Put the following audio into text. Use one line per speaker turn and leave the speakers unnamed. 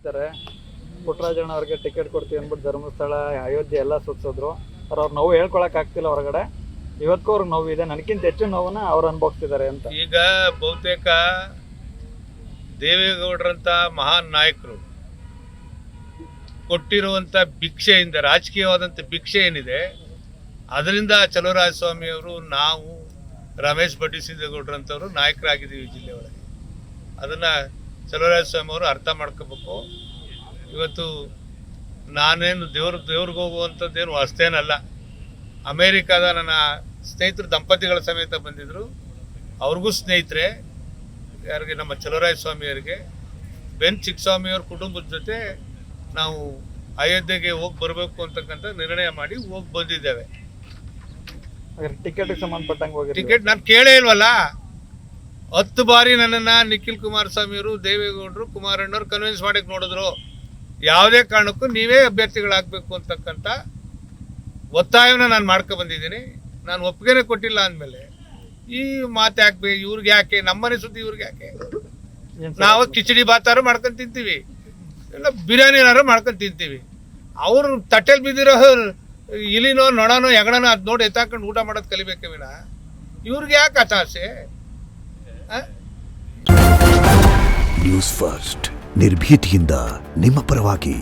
ಇದ್ದಾರೆ. ಪುಟ್ಟರಾಜಣ್ಣ ಅವ್ರಿಗೆ ಟಿಕೆಟ್ ಕೊಡ್ತೀವಿ ಅಂದ್ಬಿಟ್ಟು ಧರ್ಮಸ್ಥಳ, ಅಯೋಧ್ಯೆ ಎಲ್ಲ ಸುತ್ತಿಸಿದ್ರು. ಅವ್ರ ನೋವು ಹೇಳ್ಕೊಳಕ್ ಆಗ್ತಿಲ್ಲ ಹೊರಗಡೆ. ಇವತ್ತಿಗೂ ಅವ್ರಿಗೆ ನೋವಿದೆ, ನನಗಿಂತ ಹೆಚ್ಚು ನೋವನ್ನ ಅವ್ರು ಅನುಭವಿಸ್ತಿದ್ದಾರೆ ಅಂತ.
ಈಗ ಬಹುತೇಕ ದೇವೇಗೌಡರಂತ ಮಹಾನ್ ನಾಯಕರು ಕೊಟ್ಟಿರುವಂತ ಭಿಕ್ಷೆಯಿಂದ, ರಾಜಕೀಯವಾದಂಥ ಭಿಕ್ಷೆ ಏನಿದೆ ಅದರಿಂದ ಚಲುವರಾಯಸ್ವಾಮಿ ಅವರು, ನಾವು, ರಮೇಶ್ ಬಡ್ಡಿಸಿದ್ದೇಗೌಡರಂಥವ್ರು ನಾಯಕರಾಗಿದ್ದೀವಿ ಜಿಲ್ಲೆ ಒಳಗೆ. ಅದನ್ನ ಚಲುವರಾಯಸ್ವಾಮಿ ಅವರು ಅರ್ಥ ಮಾಡ್ಕೋಬೇಕು. ಇವತ್ತು ನಾನೇನು ದೇವ್ರಿಗೆ ಹೋಗುವಂಥದ್ದೇನು ಅಷ್ಟೇನಲ್ಲ. ಅಮೇರಿಕಾದ ನನ್ನ ಸ್ನೇಹಿತರು ದಂಪತಿಗಳ ಸಮೇತ ಬಂದಿದ್ರು. ಅವ್ರಿಗೂ ಸ್ನೇಹಿತರೆ, ಯಾರಿಗೆ, ನಮ್ಮ ಚಲುವರಾಯಸ್ವಾಮಿಯವರಿಗೆ, ಬೆನ್ ಚಿಕ್ಕಸ್ವಾಮಿಯವ್ರ ಕುಟುಂಬದ ಜೊತೆ ನಾವು ಅಯೋಧ್ಯೆಗೆ ಹೋಗಿ ಬರಬೇಕು ಅಂತಕ್ಕಂಥ ನಿರ್ಣಯ ಮಾಡಿ ಹೋಗಿ ಬಂದಿದ್ದೇವೆ.
ಟಿಕೆಟ್ ಸಂಬಂಧಪಟ್ಟಂಗೆ ಹೋಗಿ
ಟಿಕೆಟ್ ನಾನು ಕೇಳೇ ಇಲ್ವಲ್ಲ. 10 ಬಾರಿ ನನ್ನನ್ನು ನಿಖಿಲ್ ಕುಮಾರಸ್ವಾಮಿಯವರು, ದೇವೇಗೌಡರು, ಕುಮಾರಣ್ಣವ್ರು ಕನ್ವಿನ್ಸ್ ಮಾಡಕ್ಕೆ ನೋಡಿದ್ರು. ಯಾವುದೇ ಕಾರಣಕ್ಕೂ ನೀವೇ ಅಭ್ಯರ್ಥಿಗಳಾಗಬೇಕು ಅಂತಕ್ಕಂಥ ಒತ್ತಾಯವನ್ನು ನಾನು ಮಾಡ್ಕೊ ಬಂದಿದ್ದೀನಿ. ನಾನು ಒಪ್ಪಿಗೆನೇ ಕೊಟ್ಟಿಲ್ಲ ಅಂದಮೇಲೆ ಈ ಮಾತು ಯಾಕೆ, ಇವ್ರಿಗೆ ಯಾಕೆ, ನಮ್ಮನೆ ಸುದ್ದಿ ಇವ್ರಿಗೆ ಯಾಕೆ? ನಾವು ಕಿಚಡಿ ಬಾತಾರು ಮಾಡ್ಕೊಂಡು ತಿಂತೀವಿ, ಇಲ್ಲ ಬಿರಿಯಾನಿನಾರು ಮಾಡ್ಕೊಂಡು ತಿಂತೀವಿ. ಅವರು ತಟ್ಟೆಲಿ ಬಿದ್ದಿರೋ ಇಲಿನೋ ನೊಣನೋ ಹೆಗಣನೋ ಅದು ನೋಡಿ ಎತ್ತಾಕೊಂಡು ಊಟ ಮಾಡೋದು ಕಲಿಬೇಕೆ ವಿನ ಇವ್ರಿಗೆ ಯಾಕೆ ಹತಾಸೆ?
ನ್ಯೂಸ್ ಫಸ್ಟ್, ನಿರ್ಭೀತಿಯಿಂದ ನಿಮ್ಮ ಪರವಾಗಿ.